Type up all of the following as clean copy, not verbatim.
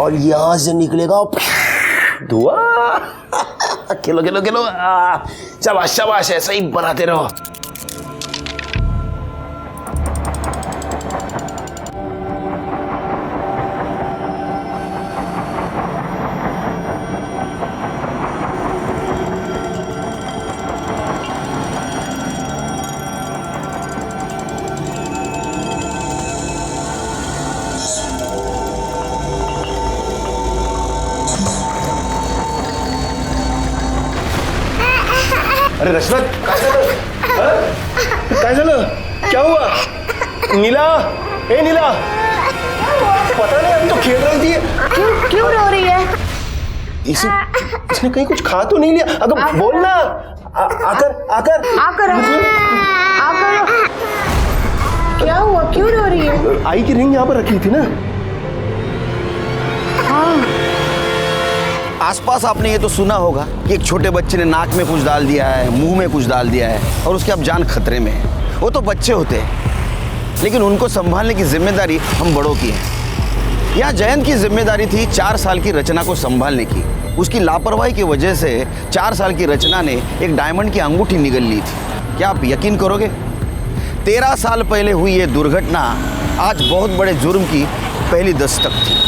और यहाँ से निकलेगा धुआं। खेलो खेलो खेलो, शाबाश शाबाश, ऐसा ही बनाते रहो। अरे रचना, काय झालं? क्या हुआ? नीला, ए नीला, पता नहीं, हम तो खेल रही थी। क्यों रो रही है? इसने कहीं कुछ खा तो नहीं लिया? अगर बोलना, आकर आकर आकर आकर क्या हुआ? क्यों रो रही है? आई की रिंग यहाँ पर रखी थी ना। हाँ। आसपास आपने ये तो सुना होगा कि एक छोटे बच्चे ने नाक में कुछ डाल दिया है, मुंह में कुछ डाल दिया है और उसकी अब जान खतरे में है। वो तो बच्चे होते हैं, लेकिन उनको संभालने की जिम्मेदारी हम बड़ों की है। यहाँ जयंत की जिम्मेदारी थी 4 साल की रचना को संभालने की। उसकी लापरवाही की वजह से 4 साल की रचना ने एक डायमंड की अंगूठी निगल ली थी। क्या आप यकीन करोगे, 13 साल पहले हुई ये दुर्घटना आज बहुत बड़े जुर्म की पहली दस्तक थी।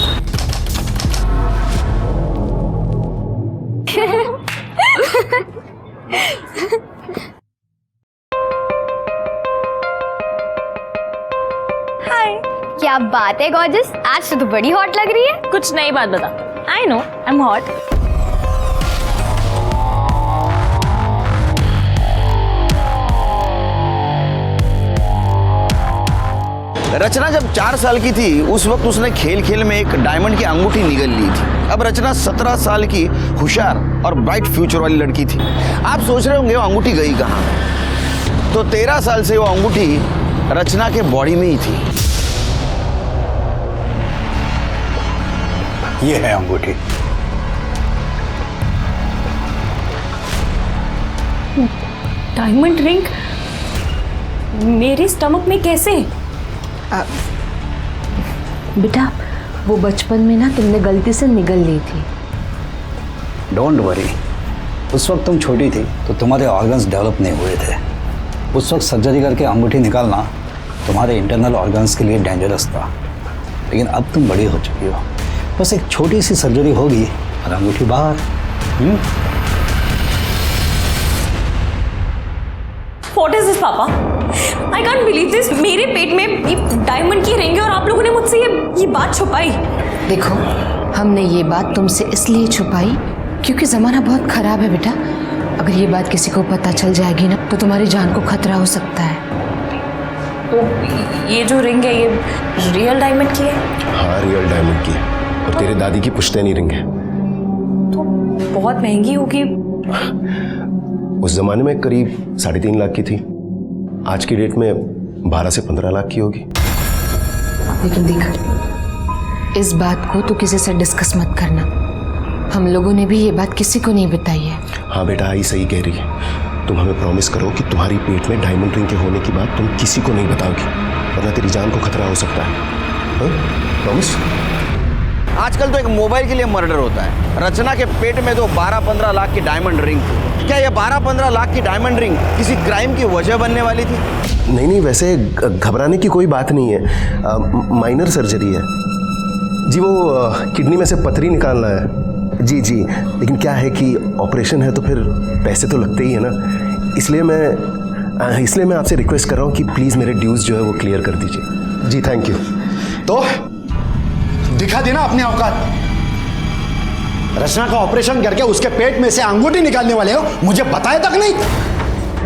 हाय, क्या बात है गॉर्जस, आज तो बड़ी हॉट लग रही है। कुछ नई बात बता। I know I am hot. Rachna जब 4 साल की थी उस वक्त उसने खेल खेल में एक डायमंड की अंगूठी निगल ली थी। अब रचना 17 साल की होशियार और ब्राइट फ्यूचर वाली लड़की थी। आप सोच रहे होंगे वो अंगूठी गई कहाँ? तो 13 साल से वो अंगूठी रचना के बॉडी में ही थी। ये है अंगूठी। डायमंड रिंग मेरे स्टमक में कैसे? बेटा, वो बचपन में ना तुमने गलती से निगल ली थी। डोंट वरी, उस वक्त तुम छोटी थी तो तुम्हारे ऑर्गन्स डेवलप नहीं हुए थे। उस वक्त सर्जरी करके अंगूठी निकालना तुम्हारे इंटरनल ऑर्गन्स के लिए डेंजरस था। लेकिन अब तुम बड़ी हो चुकी हो, बस एक छोटी सी सर्जरी होगी और अंगूठी बाहर। What is this, पापा? I can't believe this. मेरे पेट में ये डायमंड की रिंग है और आप लोगों ने मुझसे ये बात छुपाई। देखो, हमने ये बात तुमसे इसलिए छुपाई क्योंकि ज़माना बहुत ख़राब है बेटा। अगर ये बात किसी को पता चल जाएगी ना तो तुम्हारी जान को खतरा हो सकता है। तो ये जो रिंग है ये रियल डायमंड की है? हाँ, रियल डायमंड की और तेरे दादी की पुश्तैनी रिंग है। तो बहुत महंगी होगी। उस जमाने में करीब 3.5 लाख की थी। आज की डेट में 12 से 15 लाख की होगी। लेकिन देख, इस बात को तो किसी से डिस्कस मत करना। हम लोगों ने भी ये बात किसी को नहीं बताई है। हाँ बेटा, आई सही कह रही है। तुम हमें प्रॉमिस करो कि तुम्हारी पेट में डायमंड रिंग के होने की बात तुम किसी को नहीं बताओगी, वरना तेरी जान को खतरा हो सकता है। प्रॉमिस? आजकल तो एक मोबाइल के लिए मर्डर होता है। रचना के पेट में तो 12-15 लाख की डायमंड रिंग थी। क्या ये 12-15 लाख की डायमंड रिंग किसी क्राइम की वजह बनने वाली थी? नहीं, वैसे घबराने की कोई बात नहीं है। माइनर सर्जरी है जी। वो किडनी में से पथरी निकालना है। जी जी, लेकिन क्या है कि ऑपरेशन है तो फिर पैसे तो लगते ही है ना। इसलिए मैं आपसे रिक्वेस्ट कर रहा हूँ कि प्लीज़ मेरे ड्यूज़ जो है वो क्लियर कर दीजिए। जी थैंक यू। तो दिखा देना अपने औकात। रचना का ऑपरेशन करके उसके पेट में से अंगूठी निकालने वाले हो, मुझे बताया तक नहीं।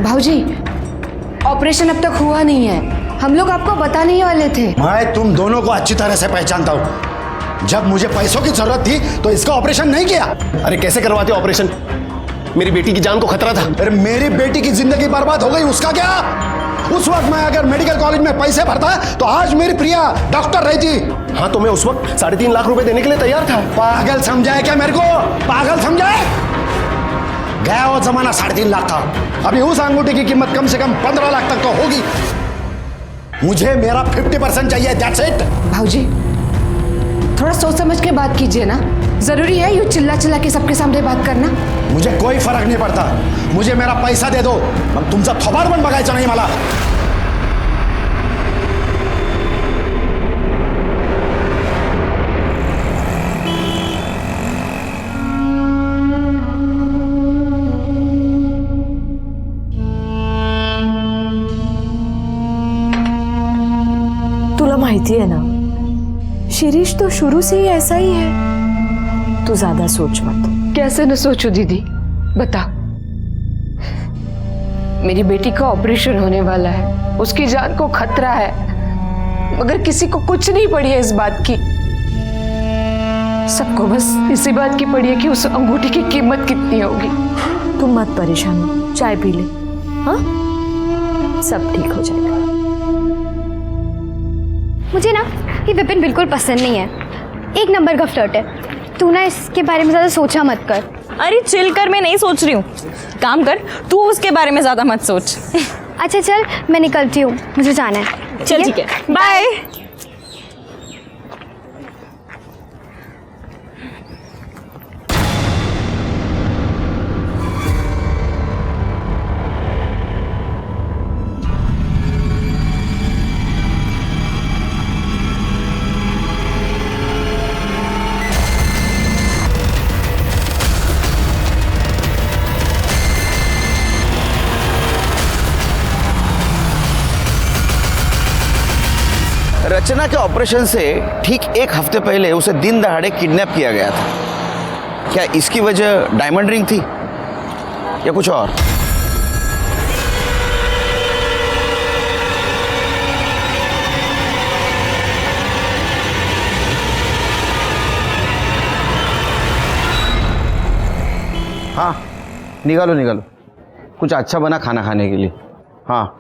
भाऊजी, ऑपरेशन अब तक हुआ नहीं है। हम लोग आपको बताने ही वाले थे। मैं तुम दोनों को अच्छी तरह से पहचानता हूँ। जब मुझे पैसों की जरूरत थी तो इसका ऑपरेशन नहीं किया। अरे कैसे करवाते ऑपरेशन? मेरी बेटी की जान को खतरा था। अरे मेरी बेटी की जिंदगी बर्बाद हो गई, उसका क्या? उस वक्त मैं अगर मेडिकल कॉलेज में पैसे भरता तो आज मेरी प्रिया डॉक्टर रहती। हाँ, तो मैं उस वक्त 3.5 लाख रुपए देने के लिए तैयार था। पागल समझा है क्या मेरे को? पागल समझा है? गया वो जमाना 3.5 लाख का। अभी उस अंगूठी की कीमत कम से कम 15 लाख तक तो होगी। मुझे मेरा 50% चाहिए, दैट्स इट। भाऊजी, थोड़ा सोच समझ के बात कीजिए ना। जरूरी है यूँ चिल्ला चिल्ला के सबके सामने बात करना? मुझे कोई फरक नहीं पड़ता, मुझे मेरा पैसा दे दो, मग तुमचा थोबाड पण बघायचं नाही मला. तुला माहिती है ना, शिरीष तो शुरू से ही ऐसा ही है. तू ज्यादा सोच मत. कैसे न सोचू दीदी, बता। मेरी बेटी का ऑपरेशन होने वाला है, उसकी जान को खतरा है, मगर किसी को कुछ नहीं पड़ी है इस बात की। सबको बस इसी बात की पड़ी है कि उस अंगूठी की कीमत कितनी होगी। तुम मत परेशान हो, चाय पी ले. हाँ, सब ठीक हो जाएगा. मुझे ना ये विपिन बिल्कुल पसंद नहीं है. एक नंबर का फ्लर्ट है. तू ना इसके बारे में ज़्यादा सोचा मत कर. अरे चिल कर, मैं नहीं सोच रही हूँ. काम कर, तू उसके बारे में ज्यादा मत सोच. अच्छा चल, मैं निकलती हूँ, मुझे जाना है. चल ठीक है, बाय. रचना के ऑपरेशन से ठीक एक हफ्ते पहले उसे दिन दहाड़े किडनैप किया गया था. क्या इसकी वजह डायमंड रिंग थी या कुछ और? हाँ, निकालो निकालो, कुछ अच्छा बना खाना खाने के लिए. हाँ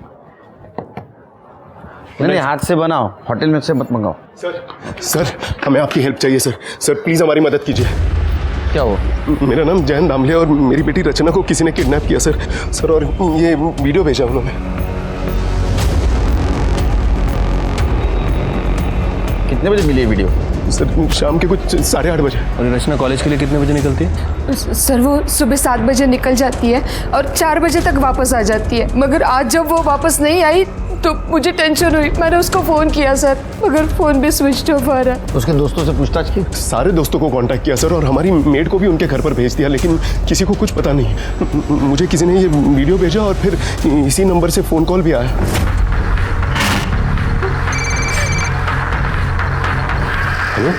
नहीं, हाथ से बनाओ, होटल में से मत मंगाओ. सर हमें आपकी हेल्प चाहिए सर. सर प्लीज़ हमारी मदद कीजिए. क्या हो? मेरा नाम जयंत दामले और मेरी बेटी रचना को किसी ने किडनैप किया सर. सर और ये वीडियो भेजा उन्होंने. कितने बजे मिली ये वीडियो? सर शाम के कुछ 8:30 बजे. और रचना कॉलेज के लिए कितने बजे निकलती है? सर वो सुबह 7 बजे निकल जाती है और 4 बजे तक वापस आ जाती है, मगर आज जब वो वापस नहीं आई तो मुझे टेंशन हुई. मैंने उसको फ़ोन किया सर, मगर फ़ोन भी स्विच ऑफ आ रहा है. उसके दोस्तों से पूछताछ की? सारे दोस्तों को कांटेक्ट किया सर और हमारी मेड को भी उनके घर पर भेज दिया, लेकिन किसी को कुछ पता नहीं. मुझे किसी ने ये वीडियो भेजा और फिर इसी नंबर से फ़ोन कॉल भी आया. हेलो,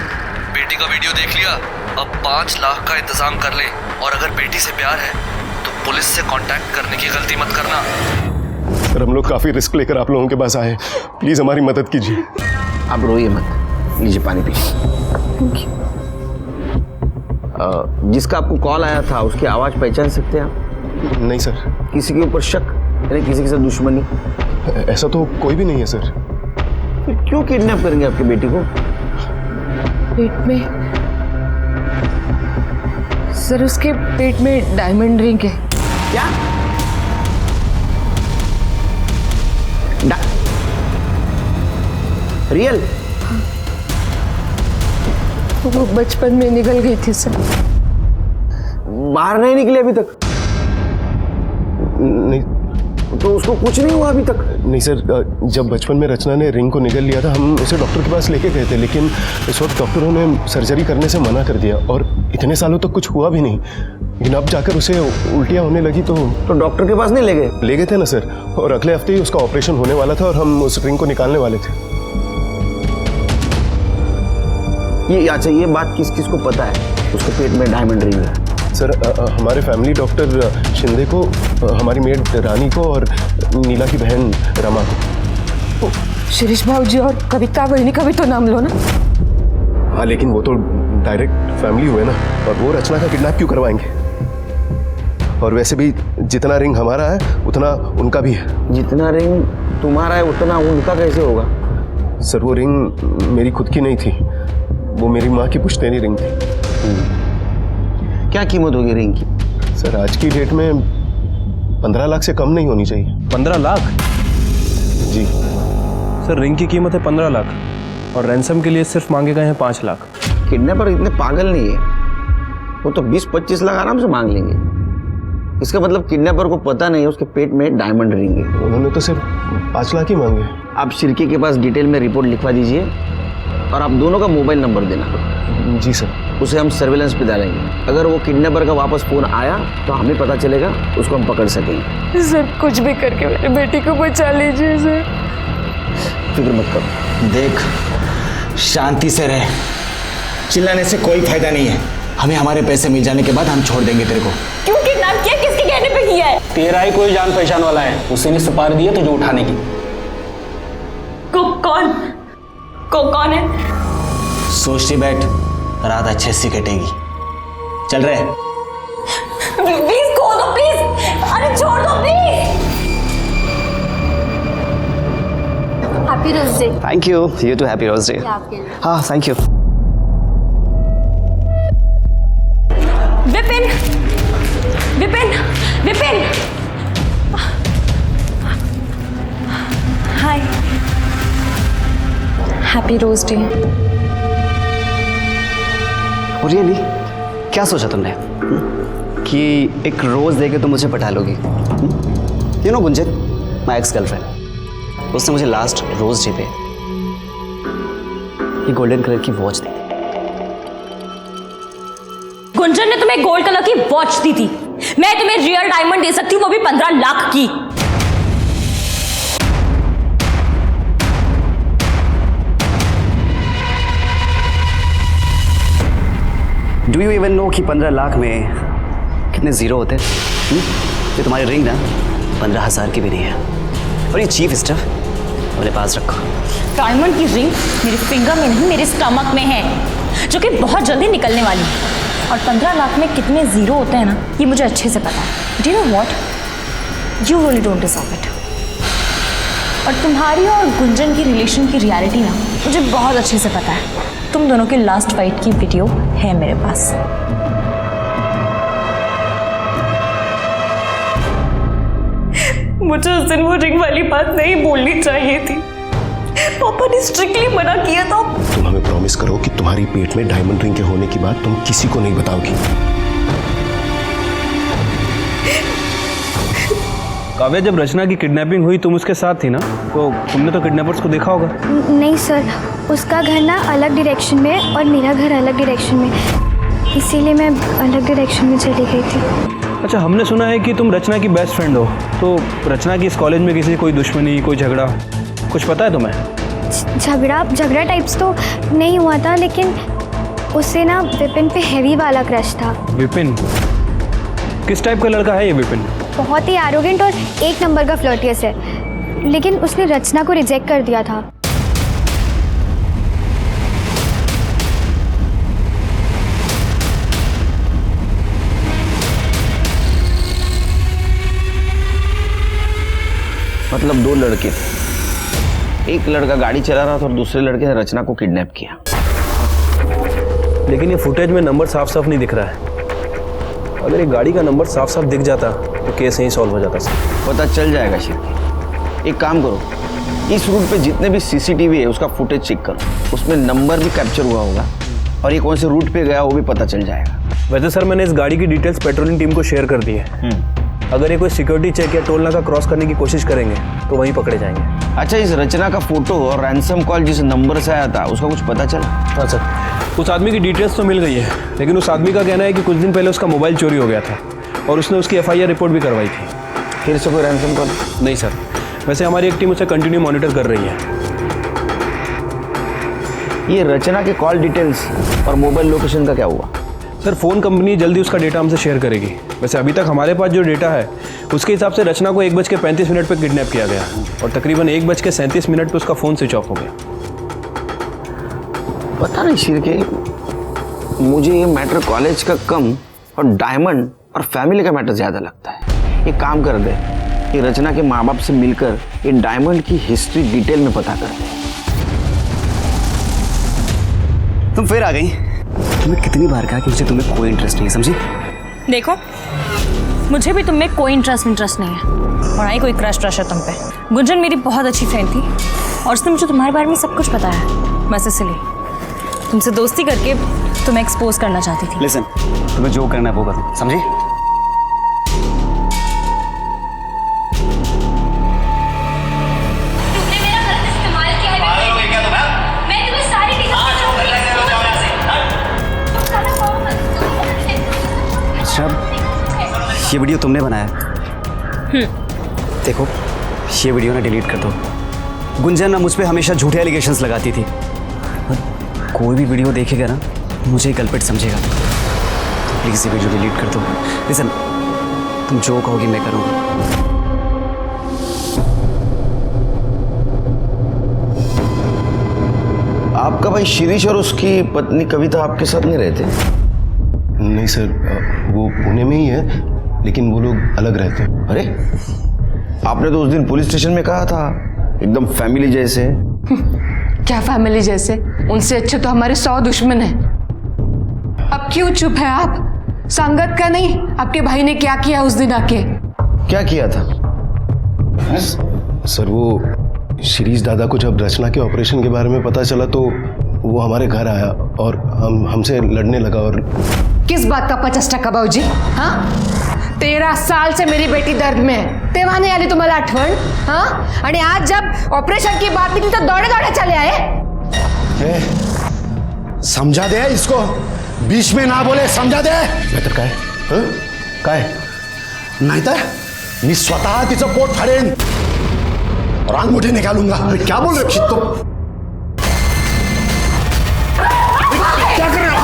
बेटी का वीडियो देख लिया? अब 5 लाख का इंतजाम कर ले, और अगर बेटी से प्यार है तो पुलिस से कांटेक्ट करने की गलती मत करना. सर हम लोग काफ़ी रिस्क लेकर आप लोगों के पास आए. प्लीज़ हमारी मदद कीजिए. आप रोइए मत, लीजिए पानी पी. जिसका आपको कॉल आया था उसकी आवाज़ पहचान सकते हैं आप? नहीं सर. किसी के ऊपर शक यानी किसी के साथ दुश्मनी? ऐसा तो कोई भी नहीं है सर. फिर क्यों किडनैप करेंगे आपकी बेटी को? पेट में सर, उसके पेट में डायमंड रिंग है. क्या? रियल? वो बचपन में निकल गई थी सर. बाहर नहीं निकले अभी तक? नहीं. तो उसको कुछ नहीं हुआ अभी तक? नहीं सर, जब बचपन में रचना ने रिंग को निगल लिया था हम उसे डॉक्टर के पास लेके गए थे, लेकिन इस वक्त डॉक्टरों ने सर्जरी करने से मना कर दिया और इतने सालों तक कुछ हुआ भी नहीं. लेकिन अब जाकर उसे उल्टियाँ होने लगी तो डॉक्टर के पास नहीं ले गए? ले गए थे ना सर, और अगले हफ्ते ही उसका ऑपरेशन होने वाला था और हम उस रिंग को निकालने वाले थे. ये अच्छा, ये बात किस किस को पता है उसके पेट में डायमंड रिंग है? सर हमारे फैमिली डॉक्टर शिंदे को, हमारी मेड रानी को और नीला की बहन रमा को. शिरीष भाऊजी और कविता बहनी का भी तो नाम लो ना. हाँ लेकिन वो तो डायरेक्ट फैमिली हुए ना, और वो रचना का किडनैप क्यों करवाएंगे? और वैसे भी जितना रिंग हमारा है उतना उनका भी है. जितना रिंग तुम्हारा है उतना उनका कैसे होगा? सर वो रिंग मेरी खुद की नहीं थी, वो मेरी माँ की पुश्तैनी रिंग थी. क्या कीमत होगी रिंग की? सर आज की डेट में 15 लाख से कम नहीं होनी चाहिए. 15 लाख? जी सर रिंग की कीमत है 15 लाख और रैंसम के लिए सिर्फ मांगे गए हैं 5 लाख. किडनैपर इतने पागल नहीं है, वो तो 20-25 लाख आराम से मांग लेंगे। इसका मतलब किडनैपर को पता नहीं है उसके पेट में डायमंड रिंग है। उन्होंने तो सिर्फ 5 लाख ही मांगे। आप शिर्के के पास डिटेल में रिपोर्ट लिखवा दीजिए और आप दोनों का मोबाइल नंबर देना। जी सर। उसे हम सर्विलेंस पे डालेंगे। अगर वो किडनैपर का वापस फ़ोन आया तो हमें पता चलेगा, उसको हम पकड़ सकेंगे। सर कुछ भी करके मेरे बेटी को बचा लीजिए सर। फिक्र मत करो। देख, शांति से रह, चिल्लाने से कोई फायदा नहीं है। हमें हमारे पैसे मिल जाने के बाद हम छोड़ देंगे तेरे को। क्यों किडनैप किया, किसके कहने पे किया है? तेरा ही कोई जान पहचान वाला है, उसी ने सुपारी दी है तुझे उठाने की। कौन है? सोचती बैठ, रात अच्छे से कटेगी। चल रहे। प्लीज खोल दो प्लीज, अरे छोड़ दो please. Happy rose day. Thank you, you too, happy rose day. हाँ thank you. Vipin Vipin Vipin, hi, happy rose day. Really, क्या सोचा तुमने कि एक रोज देके तुम मुझे पटा लोगी? You know Gunjan, my ex girlfriend, उसने मुझे लास्ट रोज डे पे ये गोल्डन कलर की वॉच दी थी। गुंजन ने तुम्हें गोल्ड कलर की वॉच दी थी, मैं तुम्हें रियल डायमंड दे सकती हूँ, वो भी 15 लाख की। डू यू इवन नो कि 15 लाख में कितने जीरो होते हैं? ये तुम्हारी रिंग ना 15,000 की भी नहीं है, और ये चीफ स्टफ अपने पास रखो। डायमंड की रिंग मेरे फिंगर में नहीं, मेरे स्टमक में है, जो कि बहुत जल्दी निकलने वाली है। और 15 लाख में कितने जीरो होते हैं ना, ये मुझे अच्छे से पता है। Do you know what, you really don't deserve it. और तुम्हारी और गुंजन की रिलेशन की रियलिटी ना मुझे बहुत अच्छे से पता है। तुम दोनों के लास्ट फाइट की वीडियो है मेरे पास। मुझे उस दिन वो रिंग वाली बात नहीं बोलनी चाहिए थी, पापा ने स्ट्रिक्टली मना किया था। तुम हमें प्रॉमिस करो कि तुम्हारी पेट में डायमंड रिंग के होने की बात तुम किसी को नहीं बताओगी। काव्या, जब रचना की किडनैपिंग हुई तुम उसके साथ थी ना, तो तुमने तो किडनैपर्स को देखा होगा। नहीं सर, उसका घर ना अलग डायरेक्शन में है और मेरा घर अलग डायरेक्शन में, इसीलिए मैं अलग डायरेक्शन में चली गई थी। अच्छा, हमने सुना है कि तुम रचना की बेस्ट फ्रेंड हो, तो रचना की इस कॉलेज में किसी कोई दुश्मनी, कोई झगड़ा, कुछ पता है तुम्हें? झगड़ा टाइप्स तो नहीं हुआ था, लेकिन उससे ना विपिन पे हैवी वाला क्रश था। विपिन? किस टाइप का लड़का है ये विपिन? बहुत ही एरोगेंट और एक नंबर का फ्लर्टियस है, लेकिन उसने रचना को रिजेक्ट कर दिया था। मतलब 2 लड़के थे, एक लड़का गाड़ी चला रहा था और दूसरे लड़के ने रचना को किडनैप किया। लेकिन ये फुटेज में नंबर साफ साफ नहीं दिख रहा है। अगर ये गाड़ी का नंबर साफ साफ दिख जाता तो केस यहीं सॉल्व हो जाता सर। पता चल जाएगा शिरके। एक काम करो, इस रूट पे जितने भी सीसीटीवी है उसका फुटेज चेक करो, उसमें नंबर भी कैप्चर हुआ होगा और ये कौन से रूट पे गया वो भी पता चल जाएगा। वैसे सर, मैंने इस गाड़ी की डिटेल्स पेट्रोलिंग टीम को शेयर कर दी है। अगर ये कोई सिक्योरिटी चेक या टोल नाका क्रॉस करने की कोशिश करेंगे तो वहीं पकड़े जाएंगे। अच्छा, इस रचना का फोटो और रैंसम कॉल जिस नंबर से आया था उसका कुछ पता चला? हाँ सर, उस आदमी की डिटेल्स तो मिल गई है, लेकिन उस आदमी का कहना है कि कुछ दिन पहले उसका मोबाइल चोरी हो गया था और उसने उसकी FIR रिपोर्ट भी करवाई थी। फिर से कोई रैंसम कॉल? नहीं सर, वैसे हमारी एक टीम उसे कंटिन्यू मॉनिटर कर रही है। ये रचना के कॉल डिटेल्स और मोबाइल लोकेशन का क्या हुआ? सर, फ़ोन कंपनी जल्दी उसका डेटा हमसे शेयर करेगी। वैसे अभी तक हमारे पास जो डेटा है उसके हिसाब से रचना को 1:35 पर किडनैप किया गया और तकरीबन 1:37 पर उसका फ़ोन स्विच ऑफ हो गया। पता नहीं शिरके, मुझे ये मैटर कॉलेज का कम और डायमंड और फैमिली का मैटर ज़्यादा लगता है। एक काम कर दे, ये रचना के माँ बाप से मिलकर ये डायमंड की हिस्ट्री डिटेल में पता कर दे। तुम फिर आ गई। तुम्हें कितनी बार कहा कि मुझे तुम्हें कोई इंटरेस्ट नहीं है, समझी? देखो, मुझे भी तुम में कोई इंटरेस्ट नहीं है और आई कोई क्रश है तुम पे। गुंजन मेरी बहुत अच्छी फ्रेंड थी और उसने मुझे तुम्हारे बारे में सब कुछ बताया, बस इसलिए। तुमसे दोस्ती करके तुम्हें एक्सपोज करना चाहती थी। लिसन, तुम्हें जो करना है वो करो, समझी? तुमने मेरा गलत इस्तेमाल किया है। मैं तुम्हें सारी ये वीडियो तुमने बनाया? देखो, ये वीडियो ना डिलीट कर दो। गुंजन ना मुझ पे हमेशा झूठे एलिगेशंस लगाती थी। कोई भी वीडियो देखेगा ना मुझे ही कल्प्रिट समझेगा। तो प्लीज़ ये वीडियो डिलीट कर दो। लिसन, तुम जो कहोगी मैं करूँगा। आपका भाई शिरीष और उसकी पत्नी कविता आपके साथ नहीं रहते? नहीं सर, वो पुणे में ही है, लेकिन वो लोग अलग रहते हैं। अरे, आपने तो उस दिन पुलिस स्टेशन में कहा था एकदम फैमिली जैसे। क्या फैमिली जैसे? उनसे अच्छे तो हमारे 100 दुश्मन हैं। अब क्यों चुप है आप? संगत का नहीं, आपके भाई ने क्या किया उस दिन आके? क्या किया था? सर, वो शिरीष दादा को जब रचना के ऑपरेशन के बारे में पता चला तो वो हमारे घर आया और हमसे लड़ने लगा। और किस बात का 50% बाबूजी? हाँ, 13 साल से मेरी बेटी दर्द में है, तेव्हा नहीं आली तुम्हाला आठवण? हाँ, आणि आज जब ऑपरेशन की बात निकली तो दौड़े दौड़े चले आए। समझा दे इसको, बीच में ना बोले, समझा दे। नाहीतर काय? हं? काय? नाहीतर मी स्वतः तिचं पोट फाडेन और अंगूठी निकालूंगा। अरे क्या बोल रहे हो तुम? क्या कर रहे हो?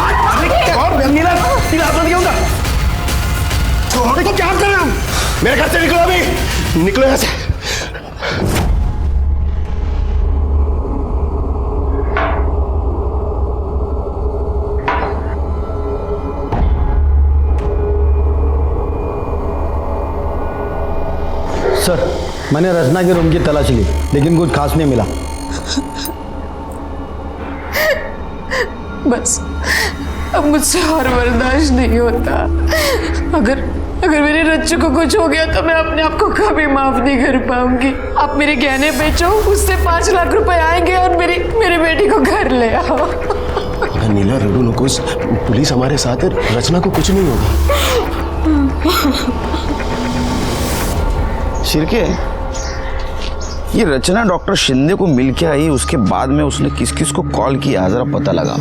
और नीला हाथ में जाऊंगा। छोड़ को क्या कर रहे हो? मेरे घर से निकलो अभी, निकलो यहाँ से। सर, मैंने रचना के रूम की तलाशी ली, लेकिन कुछ खास नहीं मिला। बस अब मुझसे और बर्दाश्त नहीं होता। अगर मेरे रच्चू को कुछ हो गया तो मैं अपने आप को कभी माफ नहीं कर पाऊंगी। आप मेरे गहने बेचो, उससे 5 लाख रुपए आएंगे और मेरी बेटी को घर ले आओ। नीला, रडू नकोस, पुलिस हमारे साथ है, रचना को कुछ नहीं होगा। शिर्के, ये रचना डॉक्टर शिंदे को मिल के आई, उसके बाद में उसने किस किस को कॉल किया जरा पता लगा।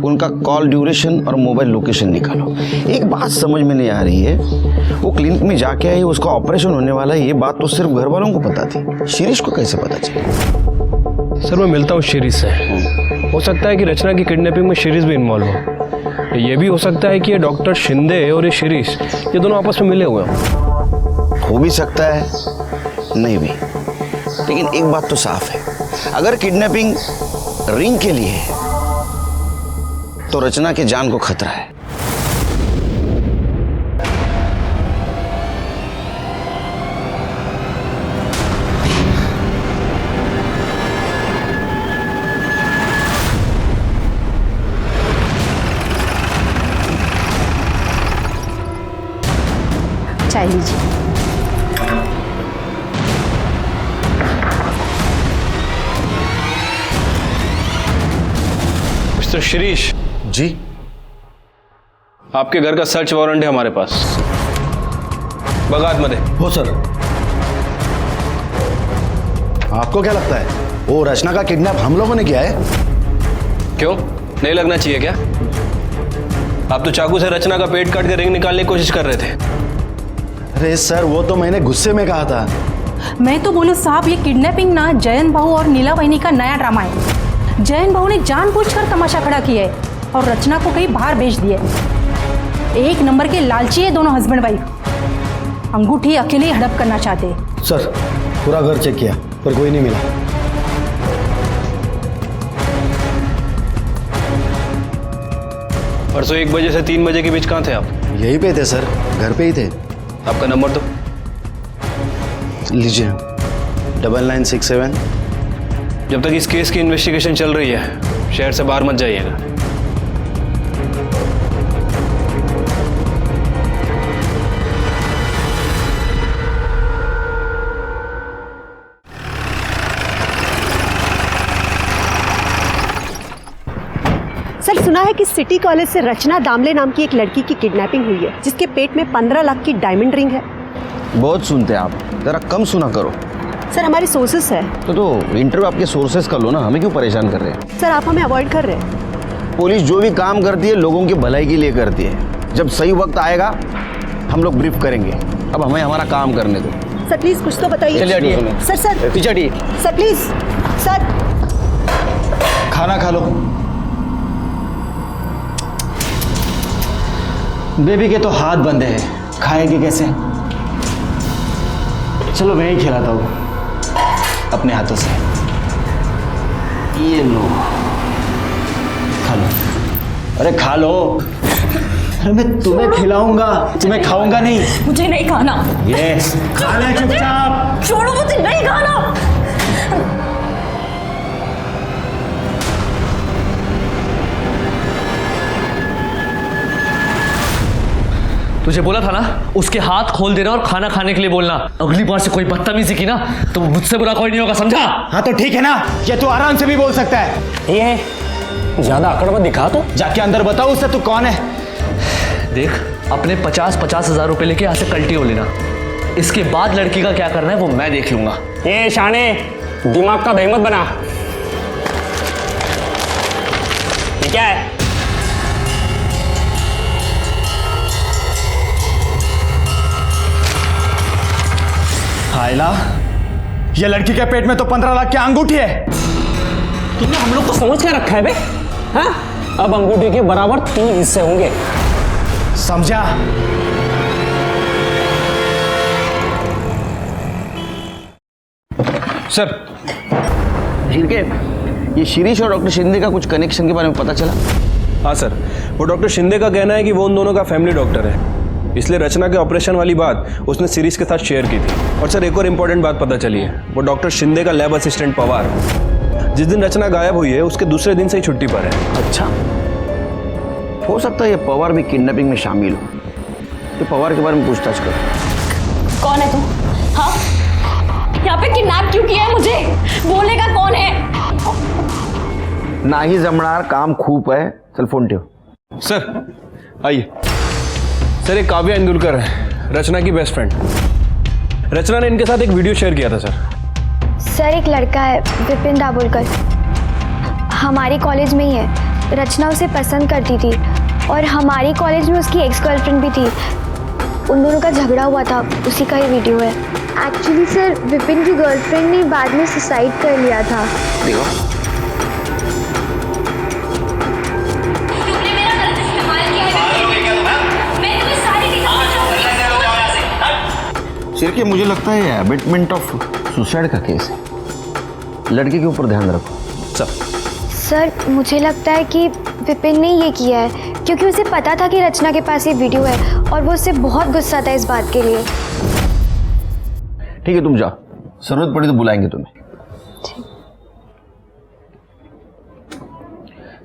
उनका कॉल ड्यूरेशन और मोबाइल लोकेशन निकालो। एक बात समझ में नहीं आ रही है, वो क्लिनिक में जाके आई, उसका ऑपरेशन होने वाला है, ये बात तो सिर्फ घर वालों को पता थी, शिरीष को कैसे पता चला? सर, मैं मिलता हूँ शिरीष से। हो सकता है कि रचना की किडनैपिंग में शिरीष भी इन्वॉल्व हो। ये भी हो सकता है कि ये डॉक्टर शिंदे और ये शिरीष, ये दोनों आपस में मिले हुए हों। हो भी सकता है, नहीं भी। लेकिन एक बात तो साफ है, अगर किडनैपिंग रिंग के लिए है तो रचना की जान को खतरा है। चाय लीजिए। मिस्टर शिरीष जी, आपके घर का सर्च वारंट है हमारे पास। बघा आतमध्ये। हो सर। आपको क्या लगता है वो रचना का किडनैप हम लोगों ने किया है? क्यों, नहीं लगना चाहिए क्या? आप तो चाकू से रचना का पेट काट के रिंग निकालने की कोशिश कर रहे थे। अरे सर, वो तो मैंने गुस्से में कहा था। मैं तो बोलूं साहब, ये किडनैपिंग ना जयन भाऊ और नीला बहनी का नया ड्रामा है। जयन भाऊ ने जानबूझकर तमाशा खड़ा किया है और रचना को कहीं बाहर भेज दिया है। एक नंबर के लालची है दोनों हस्बैंड वाइफ। अंगूठी अकेले ही हड़प करना चाहते हैं। सर, पूरा घर चेक किया पर कोई नहीं मिला। परसों 1 बजे से 3 बजे के बीच कहाँ थे आप? यहीं पे थे सर, घर पे ही थे। आपका नंबर तो लीजिए, 9967। जब तक इस केस की इन्वेस्टिगेशन चल रही है, शहर से बाहर मत जाइएगा। सर सुना है कि सिटी कॉलेज से रचना दामले नाम की एक लड़की की किडनैपिंग हुई है जिसके पेट में 15 लाख की डायमंड रिंग है। बहुत सुनते हैं आप, जरा कम सुना करो। सर हमारे सोर्सेस है। तो इंटरव्यू आपके सोर्सेस का लो ना, हमें क्यों परेशान कर रहे हैं? सर आप हमें अवॉइड कर रहे हैं। पुलिस जो भी काम करती है लोगों की भलाई के लिए करती है। जब सही वक्त आएगा हम लोग ब्रीफ करेंगे, अब हमें हमारा काम करने दो। सर प्लीज कुछ तो बताइए। चलिए हटिए। सर पीछे हटिए। Sir please sir. खाना खा लो। बेबी के तो हाथ बंधे हैं, खाएगी कैसे? चलो मैं ही खिलाता हूँ अपने हाथों से। ये लो, खा लो। अरे खा लो। अरे मैं तुम्हें खिलाऊंगा, तुम्हें खाऊंगा नहीं। मुझे नहीं खाना। ये खा ले चुपचाप। छोड़ो, मुझे नहीं खाना। तुझे बोला था ना उसके हाथ खोल देना और खाना खाने के लिए बोलना। अगली बार से कोई बदतमीजी की ना तो मुझसे बुरा कोई नहीं होगा, समझा? हाँ तो ठीक है ना, ये तू आराम से भी बोल सकता है। ये ज्यादा अकड़ मत दिखा। तो जाके अंदर बताओ उससे तू कौन है। देख, अपने 50-50 हजार रुपए लेके यहाँ से कल्टी हो लेना। इसके बाद लड़की का क्या करना है वो मैं देख लूंगा। ये शाने, दिमाग का दही मत बना। ये क्या है? हायला, ये लड़की के पेट में तो 15 लाख की अंगूठी है। तुमने हम लोग को समझ क्या रखा है बे? हाँ? अब अंगूठी के बराबर 3 हिस्से होंगे, समझा? सर ठीक है, ये शिरीष और डॉक्टर शिंदे का कुछ कनेक्शन के बारे में पता चला? हाँ सर, वो डॉक्टर शिंदे का कहना है कि वो उन दोनों का फैमिली डॉक्टर है, इसलिए रचना के ऑपरेशन वाली बात उसने शिरीष के साथ शेयर की थी। और सर एक और इम्पोर्टेंट बात पता चली है, वो डॉक्टर शिंदे का लैब असिस्टेंट पवार जिस दिन रचना गायब हुई है उसके दूसरे दिन से ही छुट्टी पर है। अच्छा, हो सकता है ये पवार भी किडनैपिंग में शामिल हो। तो पवार के बारे में पूछताछ करो। कौन है तू? हाँ, यहाँ पे किडनैप क्यों किया है मुझे? बोलेगा कौन है? ना ही जमणार, काम खूब है। चल फोन ठेव। सर आइए। सर एक काव्या इंदुलकर है, रचना की बेस्ट फ्रेंड। रचना ने इनके साथ एक वीडियो शेयर किया था सर एक लड़का है विपिन दाभोलकर, हमारी कॉलेज में ही है। रचना उसे पसंद करती थी और हमारी कॉलेज में उसकी एक्स गर्लफ्रेंड भी थी। उन दोनों का झगड़ा हुआ था, उसी का ही वीडियो है। एक्चुअली सर विपिन की गर्लफ्रेंड ने बाद में सुसाइड कर लिया था। सिर्फ मुझे लगता है एबेटमेंट ऑफ सुसाइड का केस है। लड़के के ऊपर ध्यान रखो। सर मुझे लगता है कि विपिन ने ये किया है क्योंकि उसे पता था कि रचना के पास ये वीडियो है और वो उससे बहुत गुस्सा था इस बात के लिए। ठीक है तुम जाओ, जरूरत पड़ी तो बुलाएंगे तुम्हें।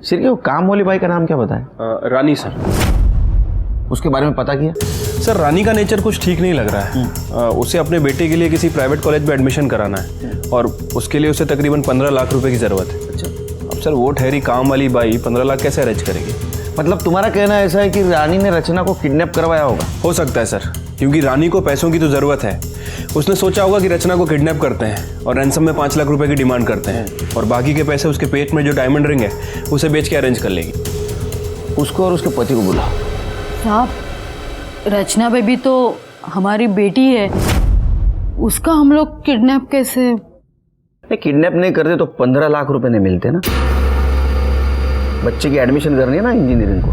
सिर्फ वो काम वाली बाई का नाम क्या बताया? रानी सर। उसके बारे में पता किया? सर रानी का नेचर कुछ ठीक नहीं लग रहा है। उसे अपने बेटे के लिए किसी प्राइवेट कॉलेज में एडमिशन कराना है और उसके लिए उसे तकरीबन 15 लाख रुपए की ज़रूरत है। अच्छा, अब सर वो ठहरी काम वाली बाई 15 लाख कैसे अरेंज करेगी? मतलब तुम्हारा कहना ऐसा है कि रानी ने रचना को किडनैप करवाया होगा? हो सकता है सर, क्योंकि रानी को पैसों की तो ज़रूरत है। उसने सोचा होगा कि रचना को किडनैप करते हैं और रैंसम में 5 लाख रुपए की डिमांड करते हैं और बाकी के पैसे उसके पेट में जो डायमंड रिंग है उसे बेच के अरेंज कर लेगी। उसको और उसके पति को बुला। साहब रचना बेबी तो हमारी बेटी है, उसका हम लोग किडनैप कैसे? किडनैप नहीं करते तो 15 लाख रुपए नहीं मिलते ना। बच्चे की एडमिशन करनी है ना इंजीनियरिंग को।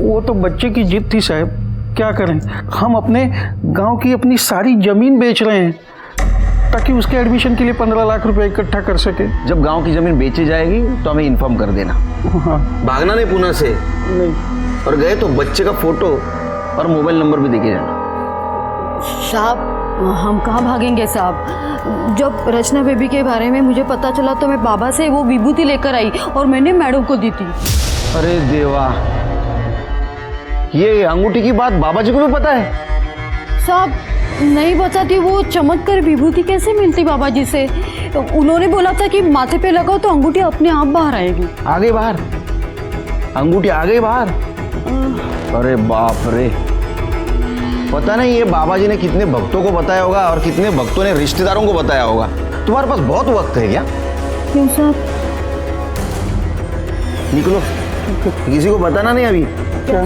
वो तो बच्चे की जिद थी साहब, क्या करें। हम अपने गांव की अपनी सारी जमीन बेच रहे हैं ताकि उसके एडमिशन के लिए 15 लाख रुपए इकट्ठा कर सके। जब गांव की जमीन बेची जाएगी तो हमें इन्फॉर्म कर देना। हाँ। भागना नहीं पुणे से। नहीं। और गए तो बच्चे का फोटो और मोबाइल नंबर भी देके जाना। साहब हम कहाँ भागेंगे साहब। जब रचना बेबी के बारे में मुझे पता चला तो मैं बाबा से वो विभूति लेकर आई और मैंने मैडम को दी थी। अरे देवा, ये अंगूठी की बात बाबा जी को भी पता है? साहब नहीं बताती, वो चमक कर विभूति कैसे मिलती बाबा जी से? तो उन्होंने बोला था कि माथे पे लगाओ तो अंगूठी अपने आप बाहर आएगी। आगे बाहर? अंगूठी आ गई बाहर। अरे बाप रे, पता नहीं ये बाबा जी ने कितने भक्तों को बताया होगा और कितने भक्तों ने रिश्तेदारों को बताया होगा। तुम्हारे पास बहुत वक्त है क्या? क्यों सर? निकलो, किसी को बताना नहीं अभी। क्या?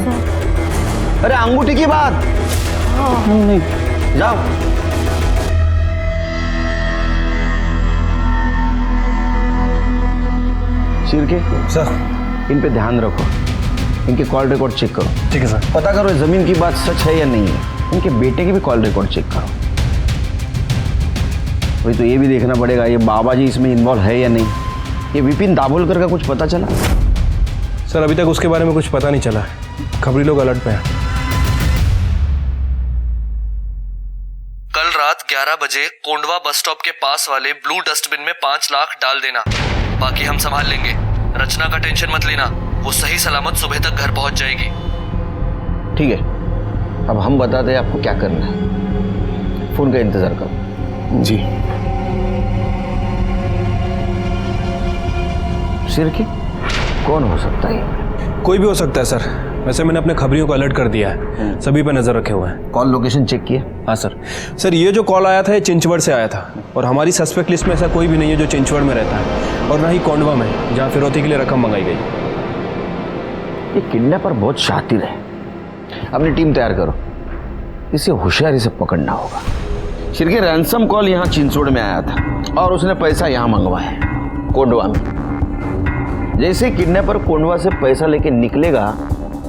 अरे अंगूठी की बात। नहीं, जाओ। शिर के सर, इन पे ध्यान रखो, इनके कॉल रिकॉर्ड चेक करो। ठीक है सर। पता करो जमीन की बात सच है या नहीं है। इनके बेटे की भी कॉल रिकॉर्ड चेक करो। वही तो ये भी देखना पड़ेगा ये बाबा जी इसमें इन्वॉल्व है या नहीं। ये विपिन दाभोलकर का कुछ पता चला? सर अभी तक उसके बारे में कुछ पता नहीं चला है। खबरी लोग अलर्ट पे हैं। कल रात 11 बजे कोंडवा बस स्टॉप के पास वाले ब्लू डस्टबिन में 5 लाख डाल देना, बाकी हम संभाल लेंगे। रचना का टेंशन मत लेना, वो सही सलामत सुबह तक घर पहुंच जाएगी। ठीक है, अब हम बताते हैं आपको क्या करना है। फोन का इंतजार करो। जी। सिर की कौन हो सकता है? कोई भी हो सकता है सर। वैसे मैंने अपने खबरियों को अलर्ट कर दिया है, सभी पे नजर रखे हुए हैं। कॉल लोकेशन चेक किया? हाँ सर। सर ये जो कॉल आया था ये चिंचवड़ से आया था और हमारी सस्पेक्ट लिस्ट में ऐसा कोई भी नहीं है जो चिंचवड़ में रहता है और ना ही कोंडवा में जहाँ फिरौती के लिए रकम मंगाई गई। ये किडनैपर बहुत शातिर है। अपनी टीम तैयार करो, इसे होशियारी से पकड़ना होगा। शिरके रैंसम कॉल यहाँ चिंचवड़ में आया था और उसने पैसा यहाँ मंगवाया कोंडवा में। जैसे किडनैपर कोंडवा से पैसा लेके निकलेगा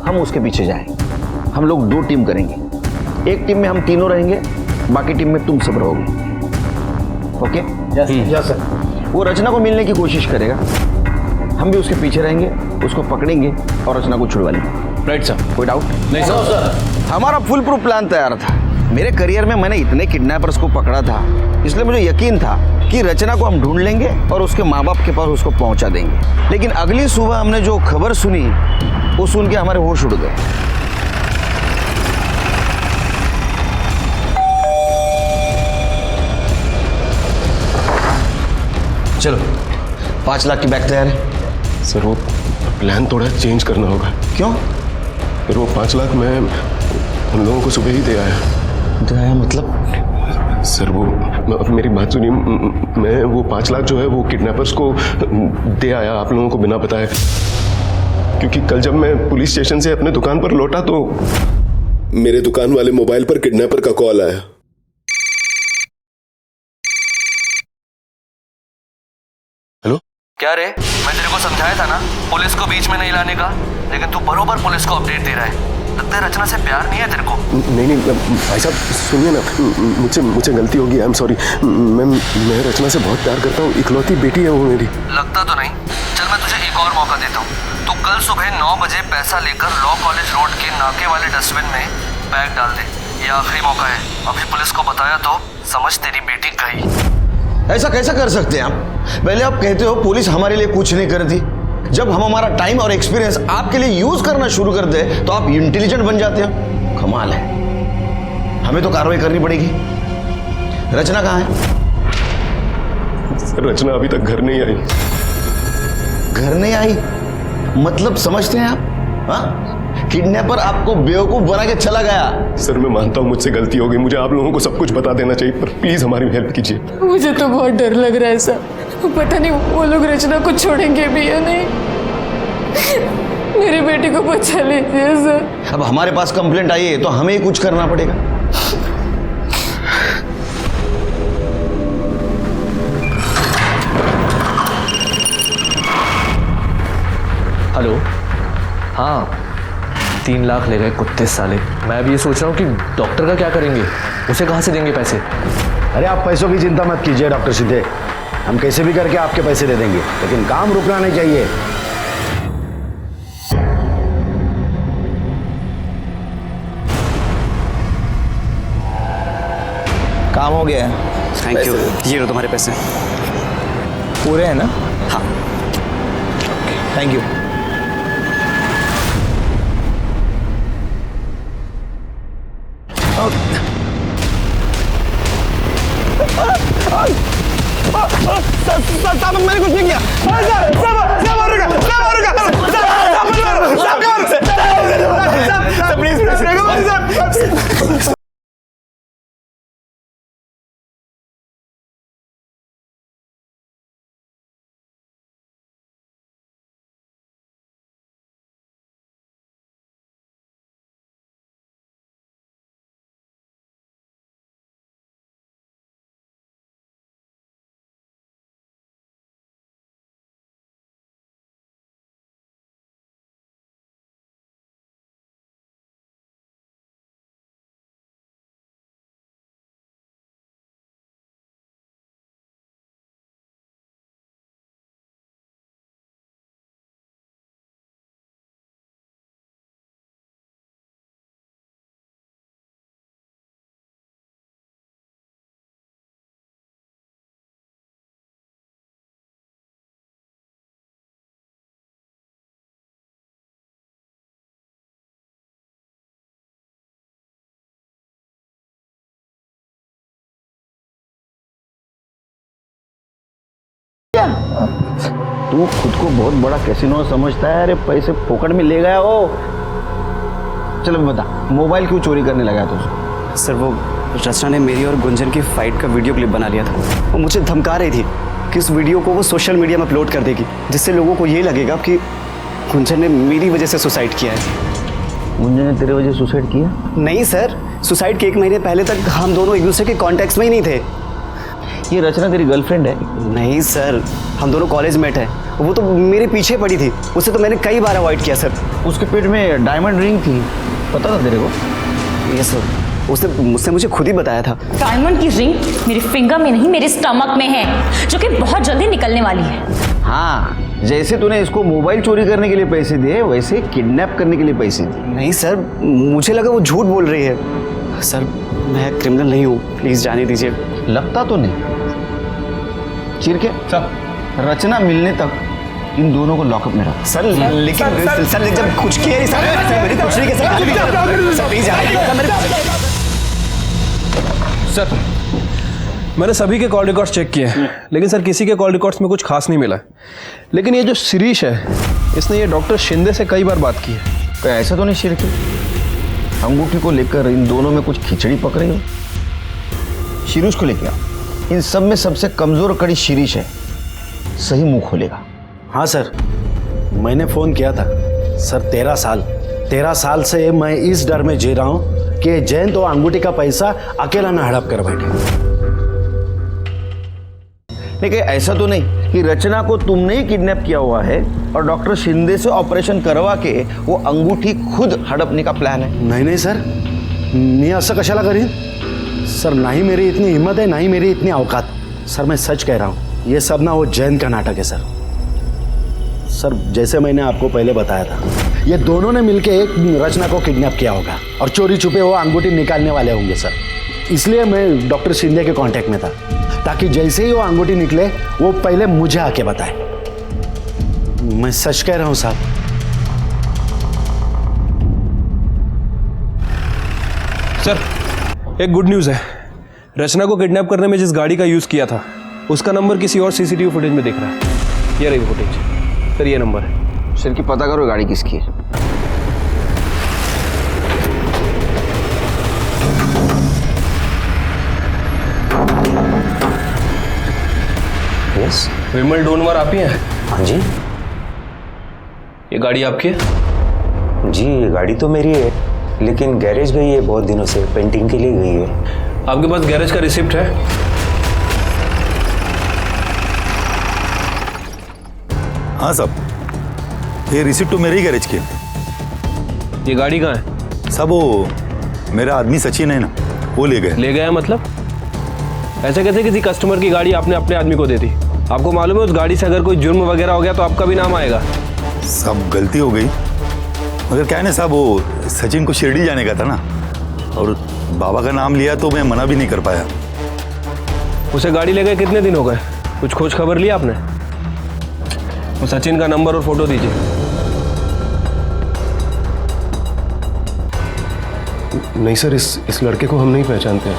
हम उसके पीछे जाएंगे। हम लोग 2 टीम करेंगे। एक टीम में हम तीनों रहेंगे, बाकी टीम में तुम सब रहोगे। ओके? Yes sir. वो रचना को मिलने की कोशिश करेगा, हम भी उसके पीछे रहेंगे, उसको पकड़ेंगे और रचना को छुड़वा लेंगे। Right sir. कोई डाउट? नहीं सर। हमारा फुल प्रूफ प्लान तैयार था। मेरे करियर में मैंने इतने किडनैपर्स को पकड़ा था, इसलिए मुझे यकीन था कि रचना को हम ढूंढ लेंगे और उसके माँ बाप के पास उसको पहुंचा देंगे। लेकिन अगली सुबह हमने जो खबर सुनी वो सुन के हमारे होश उड़ गए। चलो 5 लाख की बैग तैयार है। सर वो प्लान थोड़ा चेंज करना होगा। क्यों? फिर वो 5 लाख मैं उन लोगों को सुबह ही दे आया। दे आया मतलब? सर वो मेरी बात सुनिए, मैं वो 5 लाख जो है वो किडनैपर्स को दे आया आप लोगों को बिना बताए। क्योंकि कल जब मैं पुलिस स्टेशन से अपने दुकान पर लौटा तो मेरे दुकान वाले मोबाइल पर किडनैपर का कॉल आया। हेलो? क्या रे, मैं तेरे को समझाया था ना पुलिस को बीच में नहीं लाने का, लेकिन तू बरोबर पुलिस को अपडेट दे रहा है। लगता है रचना से प्यार नहीं है तेरे को। नहीं भाई साहब सुनिए ना, मुझसे गलती होगी, आई एम सॉरी। मैं रचना से बहुत प्यार करता हूँ, इकलौती बेटी है वो मेरी। लगता तो नहीं। चल मैं तुझे एक और मौका देता हूँ। तू कल सुबह 9 बजे पैसा लेकर लॉ कॉलेज रोड के नाके वाले डस्टबिन में बैग डाल दे। ये आखिरी मौका है। अभी पुलिस को बताया तो समझ तेरी बेटी गई। ऐसा कैसा कर सकते हैं आप? पहले आप कहते हो पुलिस हमारे लिए कुछ नहीं करती, जब हम हमारा टाइम और एक्सपीरियंस आपके लिए यूज करना शुरू करते हैं तो आप इंटेलिजेंट बन जाते हो। कमाल है। हमें तो कार्रवाई करनी पड़ेगी। रचना कहाँ है? रचना अभी तक घर नहीं आई। घर नहीं आई मतलब समझते हैं आप? हाँ? किडनैपर आपको बेवकूफ बना के चला गया। सर मैं मानता हूँ मुझसे गलती हो गई, मुझे आप लोगों को सब कुछ बता देना चाहिए, पर प्लीज हमारी हेल्प कीजिए। मुझे तो बहुत डर लग रहा है सर, पता नहीं वो लोग रचना को छोड़ेंगे भी या नहीं। मेरी बेटी को बचा लीजिए सर। अब हमारे पास कंप्लेंट आई है तो हमें ही कुछ करना पड़ेगा। हेलो? हाँ 3 लाख ले गए कुत्ते साले। मैं भी ये सोच रहा हूँ कि डॉक्टर का क्या करेंगे, उसे कहाँ से देंगे पैसे? अरे आप पैसों की चिंता मत कीजिए डॉक्टर सिद्धे, हम कैसे भी करके आपके पैसे दे देंगे, लेकिन काम रुकना नहीं चाहिए। काम हो गया है। Thank you. ये लो तुम्हारे पैसे। पूरे हैं ना? हाँ। Thank you. मैंने कुछ नहीं किया। क्या? तू खुद को बहुत बड़ा कैसीनो समझता है? अरे पैसे फोकट में ले गया वो। चलो बता, मोबाइल क्यों चोरी करने लगा तू? सर वो रचना ने मेरी और गुंजन की फाइट का वीडियो क्लिप बना लिया था। वो मुझे धमका रही थी कि उस वीडियो को वो सोशल मीडिया में अपलोड कर देगी, जिससे लोगों को ये लगेगा कि गुंजन ने मेरी वजह से सुसाइड किया है। गुंजन ने तेरे वजह सुसाइड किया? नहीं सर, सुसाइड के 1 महीने पहले तक हम दोनों एक दूसरे के कॉन्टैक्ट्स में ही नहीं थे। ये रचना तेरी गर्लफ्रेंड है? नहीं सर, हम दोनों कॉलेज मेट हैं। वो तो मेरे पीछे पड़ी थी, उसे तो मैंने कई बार अवॉइड किया सर। उसके पेट में डायमंड रिंग थी, पता था तेरे को? यस सर, उसने मुझे खुद ही बताया था। डायमंड की रिंग मेरे फिंगर में नहीं, मेरे स्टमक में है, जो कि बहुत जल्दी निकलने वाली है। हाँ, जैसे तूने इसको मोबाइल चोरी करने के लिए पैसे दिए, वैसे किडनैप करने के लिए पैसे दिए। नहीं सर, मुझे लगा वो झूठ बोल रही है। सर मैं क्रिमिनल नहीं हूँ, प्लीज़ जाने दीजिए। लगता तो नहीं। चिर के सर, रचना मिलने तक इन दोनों को लॉकअप में रखा। सर लेकिन सर जब कुछ किया ही सर, मेरी कुछ नहीं सर, मैंने सभी के कॉल रिकॉर्ड्स चेक किए हैं, लेकिन सर किसी के कॉल रिकॉर्ड्स में कुछ खास नहीं मिला। लेकिन ये जो शिरीष है, इसने ये डॉक्टर शिंदे से कई बार बात की है। तो ऐसा तो नहीं शिर के अंगूठी को लेकर इन दोनों में कुछ खिचड़ी पक रही हो? शिरीष को लेकर इन सब में सबसे कमजोर कड़ी शिरीष है, सही मुंह खोलेगा। हाँ सर, मैंने फ़ोन किया था सर। 13 साल से मैं इस डर में जी रहा हूँ कि जयंत तो अंगूठी का पैसा अकेला ना हड़प कर बैठे। लेकिन ऐसा तो नहीं कि रचना को तुमने ही किडनैप किया हुआ है और डॉक्टर शिंदे से ऑपरेशन करवा के वो अंगूठी खुद हड़पने का प्लान है? नहीं सर, मी असं कशाला करीन सर। ना ही मेरी इतनी हिम्मत है, ना ही मेरी इतनी औकात। सर मैं सच कह रहा हूँ, ये सब ना वो जयंत का नाटक है सर। सर जैसे मैंने आपको पहले बताया था, ये दोनों ने मिलके एक रचना को किडनैप किया होगा और चोरी छुपे वो अंगूठी निकालने वाले होंगे सर। इसलिए मैं डॉक्टर शिंदे के कांटेक्ट में था, ताकि जैसे ही वो अंगूठी निकले वो पहले मुझे आके बताए। मैं सच कह रहा हूँ साहब। सर एक गुड न्यूज़ है, रचना को किडनैप करने में जिस गाड़ी का यूज़ किया था, उसका नंबर किसी और सीसीटीवी फुटेज में दिख रहा है। ये रही फुटेज सर, ये नंबर है। सर की पता करो गाड़ी किसकी है। यस विमल डोनवर आप ही हैं? हाँ जी। ये गाड़ी आपकी है? जी ये गाड़ी तो मेरी है, लेकिन गैरेज गई है बहुत दिनों से, पेंटिंग के लिए गई है। आपके पास गैरेज का रिसिप्ट है? हाँ साहब, ये रिसिप्ट तो मेरे ही गैरेज की है। ये गाड़ी कहाँ है? साहब वो मेरा आदमी सचिन है ना, वो ले गए। ले गया मतलब? ऐसे कैसे किसी कस्टमर की गाड़ी आपने अपने आदमी को दे दी? आपको मालूम है उस गाड़ी से अगर कोई जुर्म वगैरह हो गया तो आपका भी नाम आएगा। सब गलती हो गई, मगर क्या है ना साहब, वो सचिन को शिरडी जाने का था ना, और बाबा का नाम लिया तो मैं मना भी नहीं कर पाया। उसे गाड़ी ले गए कितने दिन हो गए? कुछ खोज खबर लिया आपने? वो सचिन का नंबर और फोटो दीजिए। नहीं सर, इस लड़के को हम नहीं पहचानते हैं।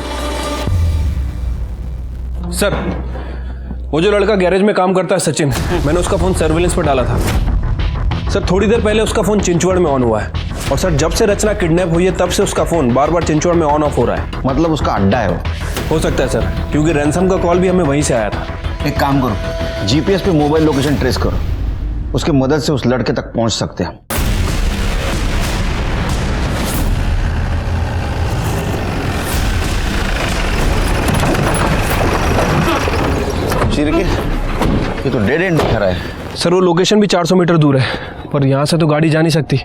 सर वो जो लड़का गैरेज में काम करता है सचिन, मैंने उसका फोन सर्विलेंस पर डाला था सर। थोड़ी देर पहले उसका फोन चिंचवड़ में ऑन हुआ है, और सर जब से रचना किडनैप हुई है तब से उसका फोन बार बार चिंचवड़ में ऑन ऑफ हो रहा है। मतलब उसका अड्डा है वो? हो सकता है सर, क्योंकि रैंसम का कॉल भी हमें वहीं से आया था। एक काम करो, जीपीएस पे मोबाइल लोकेशन ट्रेस करो, उसके मदद से उस लड़के तक पहुंच सकते हैं। ये तो डेड एंड दिखा रहा है सर। वो लोकेशन भी 400 मीटर दूर है, पर यहाँ से तो गाड़ी जा नहीं सकती।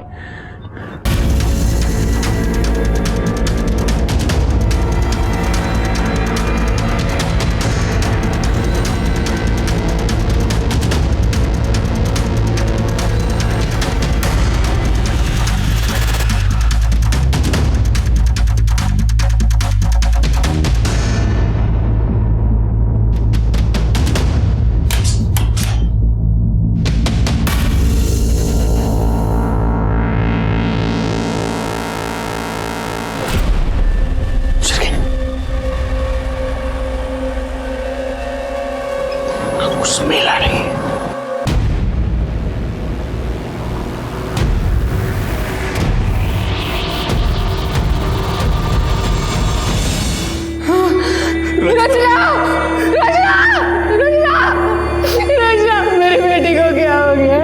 कुछ स्मेल आ रही है। रचना, रचना, रचना, रचना, मेरी बेटी को क्या हो गया?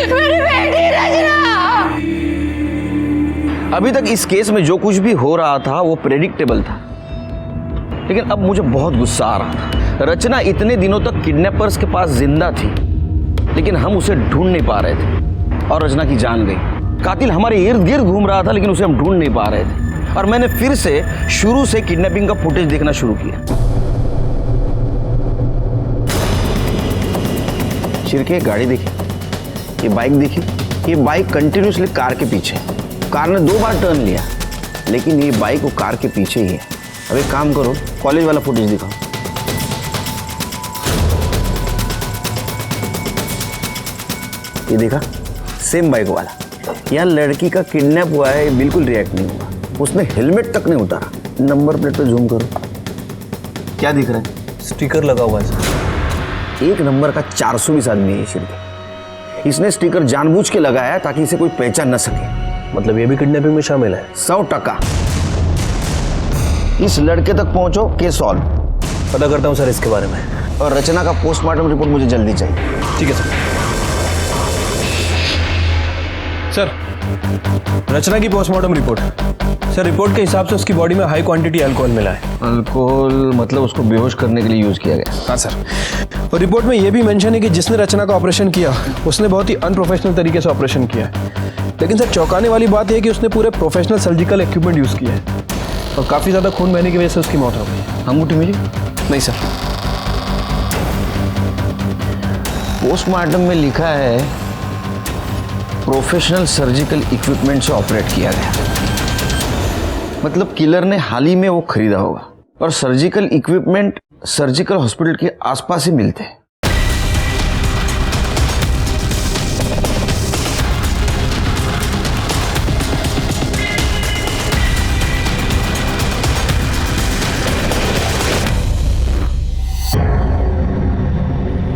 मेरी बेटी रचना। अभी तक इस केस में जो कुछ भी हो रहा था वो प्रेडिक्टेबल था, लेकिन अब मुझे बहुत गुस्सा आ रहा था। रचना इतने दिनों तक किडनैपर्स के पास जिंदा थी, लेकिन हम उसे ढूंढ नहीं पा रहे थे और रचना की जान गई। कातिल हमारे इर्द गिर्द घूम रहा था, लेकिन उसे हम ढूंढ नहीं पा रहे थे। और मैंने फिर से शुरू से किडनैपिंग का फुटेज देखना शुरू किया। शिरके, गाड़ी देखी, ये बाइक देखी, ये बाइक कंटिन्यूसली कार के पीछे। कार ने 2 बार टर्न लिया, लेकिन ये बाइक वो कार के पीछे ही है। अब एक काम करो, कॉलेज वाला फुटेज दिखाओ। ये देखा, सेम बाइक वाला। यहाँ लड़की का किडनैप हुआ है, बिल्कुल रिएक्ट नहीं हुआ। उसने हेलमेट तक नहीं उतारा। नंबर प्लेट पे जूम करो, क्या दिख रहा है? स्टिकर लगा हुआ है सर। 1 नंबर का 420 आदमी है शिरके। इसने स्टिकर जानबूझ के लगाया है ताकि इसे कोई पहचान न सके। मतलब ये भी किडनैपिंग में शामिल है? 100%। इस लड़के तक पहुंचो, केस सॉल्व। पता करता हूँ सर इसके बारे में। और रचना का पोस्टमार्टम रिपोर्ट मुझे जल्दी चाहिए। ठीक है सर। सर, रचना की पोस्टमार्टम रिपोर्ट। सर, रिपोर्ट के हिसाब से उसकी बॉडी में हाई क्वांटिटी अल्कोहल मिला है। अल्कोहल मतलब उसको बेहोश करने के लिए यूज किया गया? हाँ सर। और रिपोर्ट में यह भी मेंशन है कि जिसने रचना का ऑपरेशन किया उसने बहुत ही अनप्रोफेशनल तरीके से ऑपरेशन किया है। लेकिन सर, चौंकाने वाली बात यह है कि उसने पूरे प्रोफेशनल सर्जिकल इक्विपमेंट यूज किया है और काफी ज्यादा खून बहने की वजह से उसकी मौत हो गई। अंगूठी मिली? नहीं सर। पोस्टमार्टम में लिखा है प्रोफेशनल सर्जिकल इक्विपमेंट से ऑपरेट किया गया। मतलब किलर ने हाल ही में वो खरीदा होगा। और सर्जिकल इक्विपमेंट सर्जिकल हॉस्पिटल के आसपास ही मिलते हैं।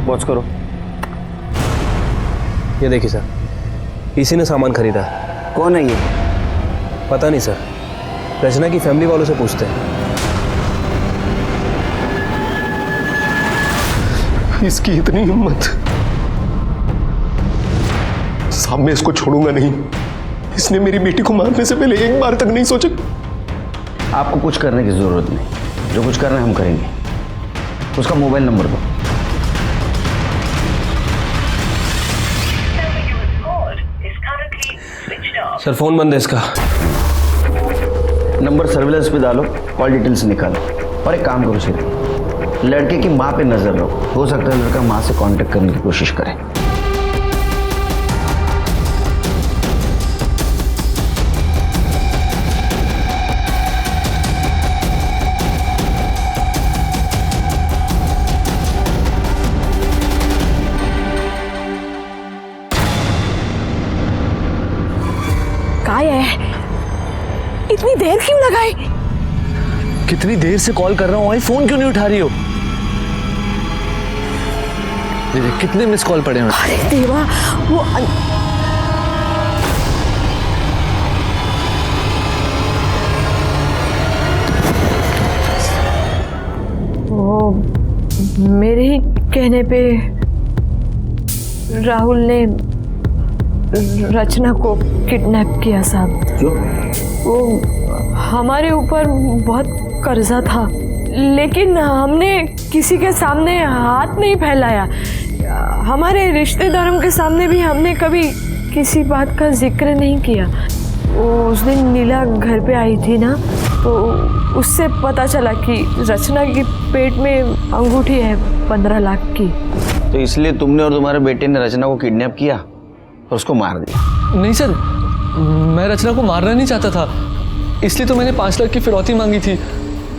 वॉच करो। ये देखिए सर, इसी ने सामान खरीदा। कौन है ये? पता नहीं सर, रचना की फैमिली वालों से पूछते हैं। इसकी इतनी हिम्मत! साहब, मैं इसको छोड़ूंगा नहीं। इसने मेरी बेटी को मारने से पहले एक बार तक नहीं सोचा। आपको कुछ करने की जरूरत नहीं, जो कुछ करना है हम करेंगे। उसका मोबाइल नंबर दो। सर, फोन बंद है इसका। नंबर सर्विलेंस पे डालो, कॉल डिटेल्स निकालो। और एक काम करो सर, लड़के की माँ पे नजर रखो। हो सकता है लड़का माँ से कांटेक्ट करने की कोशिश करे। काय है? इतनी देर क्यों लगाई? कितनी देर से कॉल कर रहा हूँ, फोन क्यों नहीं उठा रही हो? कितने मिस कॉल पड़े हैं? अरे देवा, वो मेरे ही कहने पे राहुल ने रचना को किडनैप किया साहब। क्यों? वो हमारे ऊपर बहुत कर्जा था, लेकिन हमने किसी के सामने हाथ नहीं फैलाया। हमारे रिश्तेदारों के सामने भी हमने कभी किसी बात का जिक्र नहीं किया। वो उस दिन नीला घर पे आई थी ना, तो उससे पता चला कि रचना की पेट में अंगूठी है 15 लाख की। तो इसलिए तुमने और तुम्हारे बेटे ने रचना को किडनैप किया और उसको मार दिया? नहीं सर, मैं रचना को मारना नहीं चाहता था, इसलिए तो मैंने 5 लाख की फिरौती मांगी थी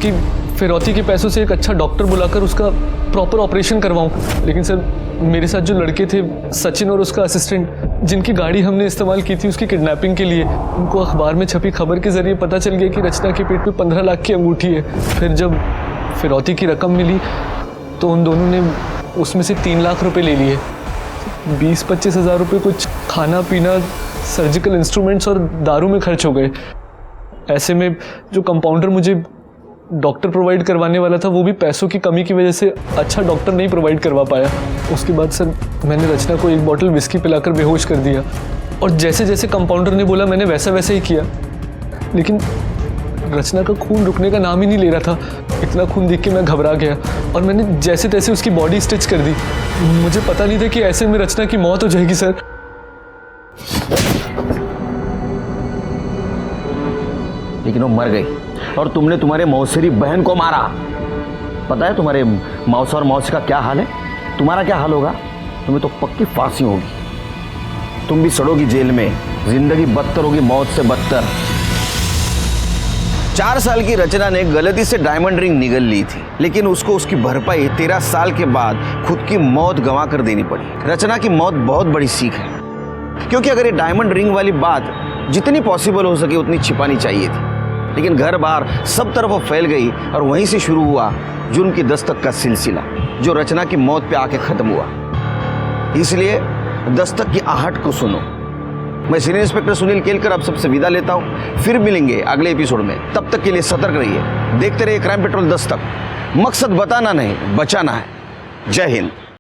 कि फिरौती के पैसों से एक अच्छा डॉक्टर बुलाकर उसका प्रॉपर ऑपरेशन करवाऊं। लेकिन सर, मेरे साथ जो लड़के थे, सचिन और उसका असिस्टेंट, जिनकी गाड़ी हमने इस्तेमाल की थी उसकी किडनैपिंग के लिए, उनको अखबार में छपी खबर के जरिए पता चल गया कि रचना के पेट में 15 लाख की अंगूठी है। फिर जब फिरौती की रकम मिली तो उन दोनों ने उसमें से 3 लाख रुपए ले लिए। 20-25 हज़ार रुपये कुछ खाना पीना, सर्जिकल इंस्ट्रूमेंट्स और दारू में खर्च हो गए। ऐसे में जो कंपाउंडर मुझे डॉक्टर प्रोवाइड करवाने वाला था वो भी पैसों की कमी की वजह से अच्छा डॉक्टर नहीं प्रोवाइड करवा पाया। उसके बाद सर मैंने रचना को 1 बॉटल विस्की पिलाकर बेहोश कर दिया और जैसे जैसे कंपाउंडर ने बोला मैंने वैसा वैसा ही किया, लेकिन रचना का खून रुकने का नाम ही नहीं ले रहा था। इतना खून देख के मैं घबरा गया और मैंने जैसे तैसे उसकी बॉडी स्टिच कर दी। मुझे पता नहीं था कि ऐसे में रचना की मौत हो जाएगी सर। लेकिन वो मर गई और तुमने तुम्हारे मौसेरी बहन को मारा। पता है तुम्हारे मौसा और मौसी का क्या हाल है? तुम्हारा क्या हाल होगा? तुम्हें तो पक्की फांसी होगी। तुम भी सड़ोगी जेल में, जिंदगी बदतर होगी मौत से बदतर। 4 साल की रचना ने गलती से डायमंड रिंग निगल ली थी, लेकिन उसको उसकी भरपाई 13 साल के बाद खुद की मौत गंवा कर देनी पड़ी। रचना की मौत बहुत बड़ी सीख है, क्योंकि अगर ये डायमंड रिंग वाली बात जितनी पॉसिबल हो सके उतनी छिपानी चाहिए थी, लेकिन घर बार सब तरफ वो फैल गई और वहीं से शुरू हुआ जुर्म की दस्तक का सिलसिला, जो रचना की मौत पे आके खत्म हुआ। इसलिए दस्तक की आहट को सुनो। मैं सीनियर इंस्पेक्टर सुनील केलकर आप सबसे विदा लेता हूं। फिर मिलेंगे अगले एपिसोड में। तब तक के लिए सतर्क रहिए, देखते रहिए क्राइम पेट्रोल दस्तक। मकसद बताना नहीं, बचाना है। जय हिंद।